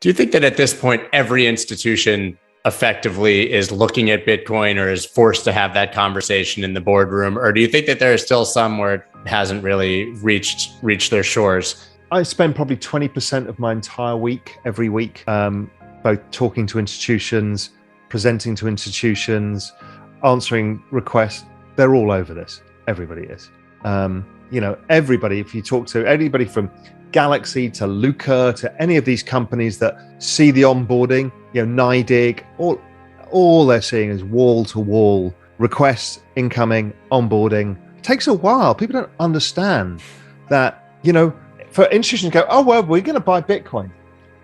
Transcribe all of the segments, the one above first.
Do you think that at this point, every institution effectively is looking at Bitcoin or is forced to have that conversation in the boardroom? Or do you think that there are still some where it hasn't really reached their shores? I spend probably 20% of my entire week, every week, both talking to institutions, presenting to institutions, answering requests. They're all over this. Everybody is. Everybody, if you talk to anybody from Galaxy to Lucre to any of these companies that see the onboarding, NIDIG, all they're seeing is wall-to-wall requests, incoming, onboarding. It takes a while. People don't understand that, for institutions to go, oh, well, we're going to buy Bitcoin.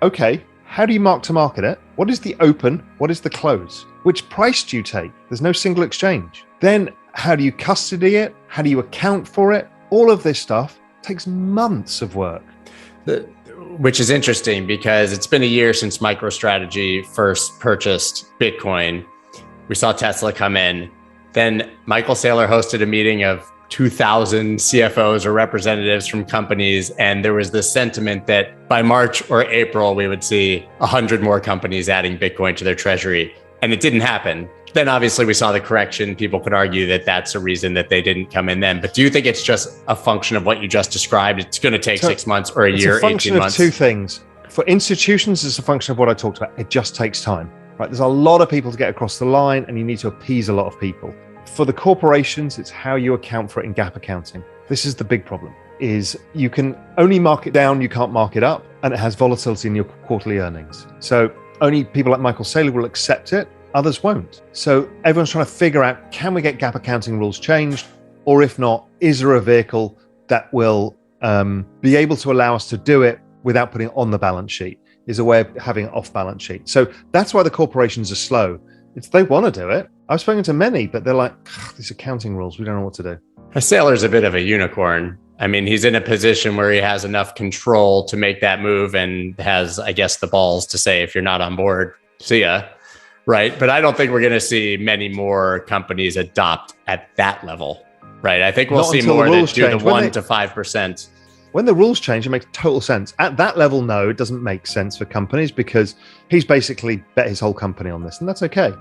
Okay, how do you mark to market it? What is the open? What is the close? Which price do you take? There's no single exchange. Then how do you custody it? How do you account for it? All of this stuff takes months of work. Which is interesting because it's been a year since MicroStrategy first purchased Bitcoin. We saw Tesla come in. Then Michael Saylor hosted a meeting of 2,000 CFOs or representatives from companies. And there was this sentiment that by March or April, we would see 100 more companies adding Bitcoin to their treasury. And it didn't happen. Then obviously we saw the correction. People could argue that that's a reason that they didn't come in then. But do you think it's just a function of what you just described? It's going to take 6 months or a year, 18 months? It's a function of two things. For institutions, it's a function of what I talked about. It just takes time. Right? There's a lot of people to get across the line and you need to appease a lot of people. For the corporations, it's how you account for it in GAAP accounting. This is the big problem, is you can only mark it down, you can't mark it up, and it has volatility in your quarterly earnings. So only people like Michael Saylor will accept it. Others won't. So everyone's trying to figure out, can we get GAAP accounting rules changed? Or if not, is there a vehicle that will be able to allow us to do it without putting it on the balance sheet? Is a way of having it off balance sheet. So that's why the corporations are slow. They want to do it. I've spoken to many, but they're like, these accounting rules, we don't know what to do. Saylor's a bit of a unicorn. I mean, he's in a position where he has enough control to make that move and has, I guess, the balls to say, if you're not on board, see ya. Right. But I don't think we're going to see many more companies adopt at that level. Right. I think we'll see more that do the 1% to 5%. When the rules change, it makes total sense. At that level, no, it doesn't make sense for companies because he's basically bet his whole company on this, and that's okay.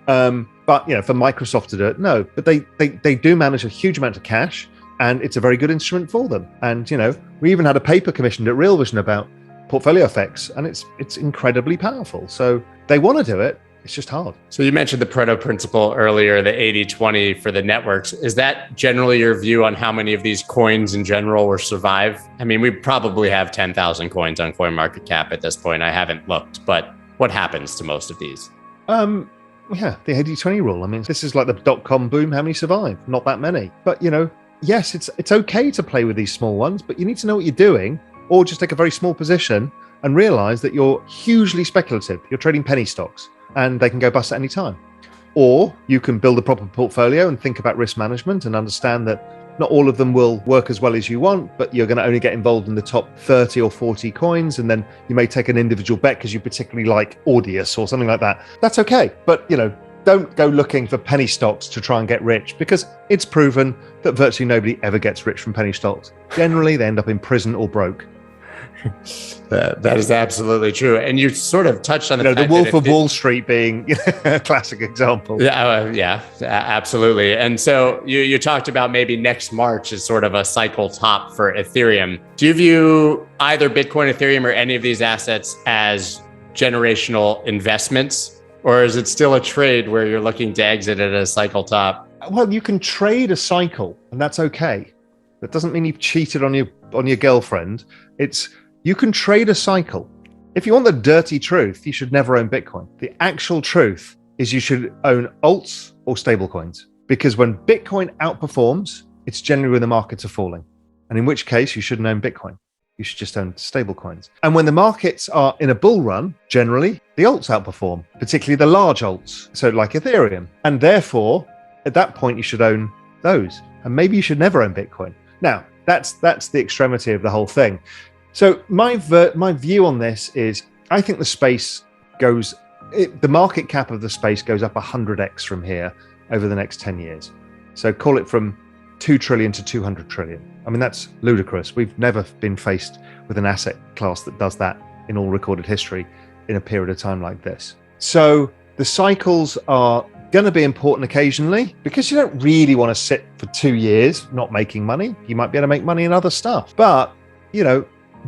But for Microsoft to do it, no. But they do manage a huge amount of cash, and it's a very good instrument for them. And we even had a paper commissioned at Real Vision about portfolio effects, and it's incredibly powerful. So they want to do it. It's just hard. So you mentioned the Pareto principle earlier, the 80-20 for the networks. Is that generally your view on how many of these coins in general will survive? I mean, we probably have 10,000 coins on CoinMarketCap at this point. I haven't looked, but what happens to most of these? Yeah, the 80-20 rule. I mean, this is like the dot-com boom. How many survive? Not that many. But, yes, it's okay to play with these small ones, but you need to know what you're doing, or just take a very small position and realize that you're hugely speculative. You're trading penny stocks, and they can go bust at any time. Or you can build a proper portfolio and think about risk management and understand that not all of them will work as well as you want, but you're going to only get involved in the top 30 or 40 coins. And then you may take an individual bet because you particularly like Audius or something like that. That's okay. But, don't go looking for penny stocks to try and get rich, because it's proven that virtually nobody ever gets rich from penny stocks. Generally, they end up in prison or broke. That is absolutely true. And you sort of touched on the Wolf of Wall Street being a classic example. Yeah, absolutely. And so you talked about maybe next March as sort of a cycle top for Ethereum. Do you view either Bitcoin, Ethereum, or any of these assets as generational investments? Or is it still a trade where you're looking to exit at a cycle top? Well, you can trade a cycle, and that's okay. That doesn't mean you've cheated on your girlfriend. You can trade a cycle. If you want the dirty truth, you should never own Bitcoin. The actual truth is you should own alts or stablecoins, because when Bitcoin outperforms, it's generally when the markets are falling. And in which case, you shouldn't own Bitcoin. You should just own stablecoins. And when the markets are in a bull run, generally, the alts outperform, particularly the large alts, so like Ethereum. And therefore, at that point, you should own those. And maybe you should never own Bitcoin. Now, that's the extremity of the whole thing. So my view on this is, I think the space the market cap of the space goes up 100x from here over the next 10 years. So call it from 2 trillion to 200 trillion. I mean, that's ludicrous. We've never been faced with an asset class that does that in all recorded history. in a period of time like this. So the cycles are going to be important occasionally because you don't really want to sit for 2 years not making money. You might be able to make money in other stuff. But,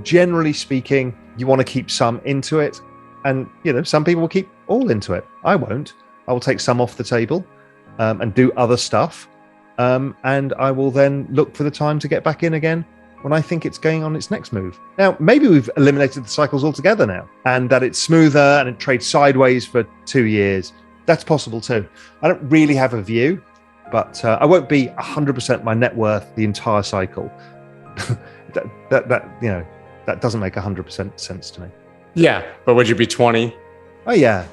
generally speaking, you want to keep some into it. And, some people will keep all into it. I won't. I will take some off the table and do other stuff. And I will then look for the time to get back in again when I think it's going on its next move. Now, maybe we've eliminated the cycles altogether now and that it's smoother and it trades sideways for 2 years. That's possible too. I don't really have a view, but I won't be 100% my net worth the entire cycle. That doesn't make 100% sense to me. Yeah, but would you be 20? Oh yeah.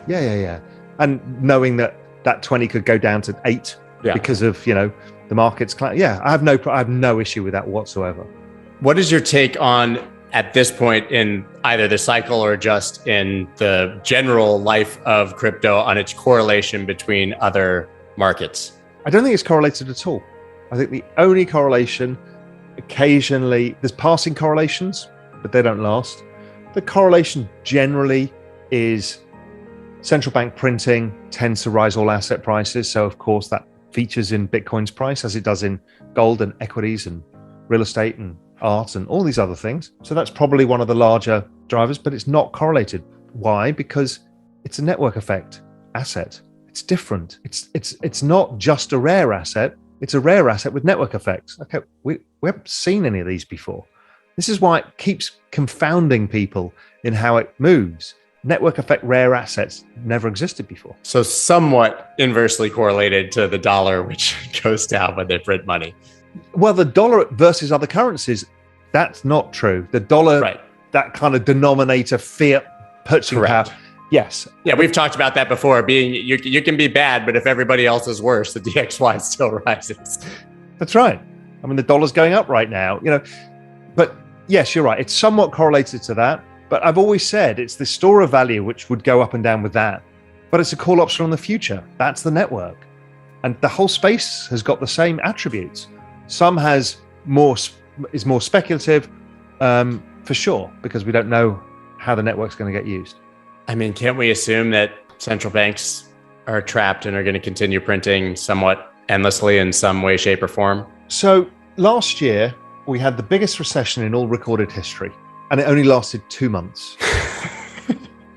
And knowing that 20 could go down to 8 because of the market's. I have no issue with that whatsoever. What is your take on, at this point in either the cycle or just in the general life of crypto, on its correlation between other markets? I don't think it's correlated at all. I think the only correlation, occasionally, there's passing correlations, but they don't last. The correlation generally is central bank printing tends to rise all asset prices. So of course that features in Bitcoin's price as it does in gold and equities and real estate and art and all these other things. So that's probably one of the larger drivers, but it's not correlated. Why? Because it's a network effect asset. It's different. It's not just a rare asset. It's a rare asset with network effects. Okay, we haven't seen any of these before. This is why it keeps confounding people in how it moves. Network effect rare assets never existed before. So somewhat inversely correlated to the dollar, which goes down when they print money. Well, the dollar versus other currencies, that's not true. The dollar, right, that kind of denominator fiat purchasing power. Yes. Yeah, we've talked about that before. Being you can be bad, but if everybody else is worse, the DXY still rises. That's right. I mean, the dollar's going up right now, But yes, you're right. It's somewhat correlated to that. But I've always said it's the store of value which would go up and down with that. But it's a call option on the future. That's the network. And the whole space has got the same attributes. Some is more speculative, for sure, because we don't know how the network's going to get used. I mean, can't we assume that central banks are trapped and are going to continue printing somewhat endlessly in some way, shape, or form? So last year, we had the biggest recession in all recorded history, and it only lasted 2 months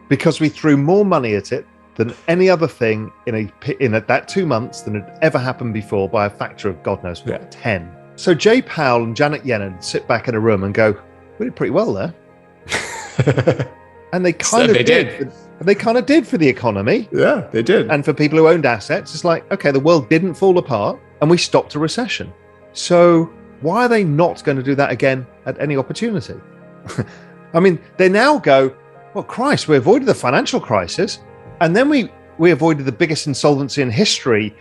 because we threw more money at it than any other thing in that 2 months than had ever happened before by a factor of God knows what, 10. So Jay Powell and Janet Yellen sit back in a room and go, we did pretty well there. And they kind of did. They kind of did for the economy. Yeah, they did. And for people who owned assets, it's like, okay, the world didn't fall apart and we stopped a recession. So why are they not going to do that again at any opportunity? I mean, they now go, well, Christ, we avoided the financial crisis. And then we avoided the biggest insolvency in history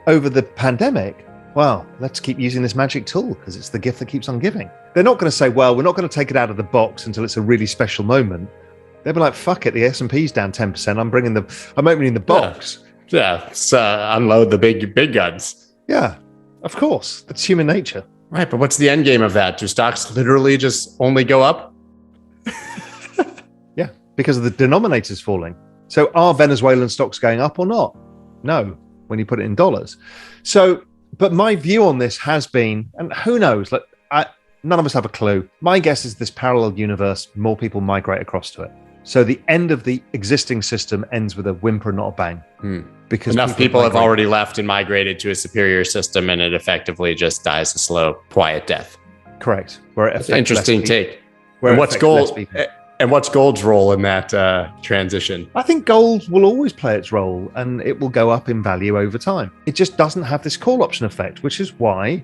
over the pandemic. Well, let's keep using this magic tool because it's the gift that keeps on giving. They're not going to say, well, we're not going to take it out of the box until it's a really special moment. They'll be like, fuck it, the S&P's down 10%. I'm opening the box. Yeah, unload the big guns. Yeah, of course. That's human nature. Right, but what's the end game of that? Do stocks literally just only go up? Yeah, because of the denominators falling. So are Venezuelan stocks going up or not? No, when you put it in dollars. So, but my view on this has been, and who knows, none of us have a clue. My guess is this parallel universe, more people migrate across to it. So the end of the existing system ends with a whimper, not a bang. Because enough people have already left and migrated to a superior system, and it effectively just dies a slow, quiet death. Correct. Where it interesting take. And what's gold's role in that transition? I think gold will always play its role, and it will go up in value over time. It just doesn't have this call option effect, which is why,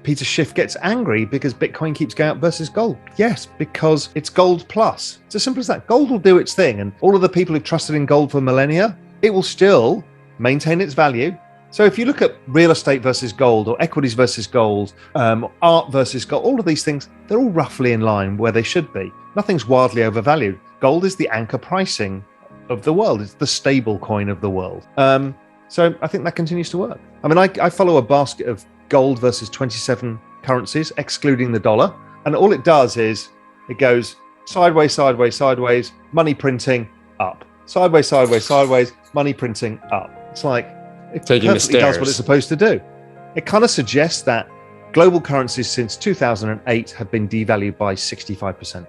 Peter Schiff gets angry because Bitcoin keeps going up versus gold. Yes, because it's gold plus. It's as simple as that. Gold will do its thing, and all of the people who've trusted in gold for millennia, it will still maintain its value. So if you look at real estate versus gold, or equities versus gold, art versus gold, all of these things, they're all roughly in line where they should be. Nothing's wildly overvalued. Gold is the anchor pricing of the world. It's the stable coin of the world. So I think that continues to work. I mean, I follow a basket of gold versus 27 currencies, excluding the dollar. And all it does is it goes sideways, sideways, sideways, money printing, up. Sideways, sideways, sideways, money printing up. It's like it Taking the perfectly does what stairs. it's supposed to do. It kind of suggests that global currencies since 2008 have been devalued by 65%.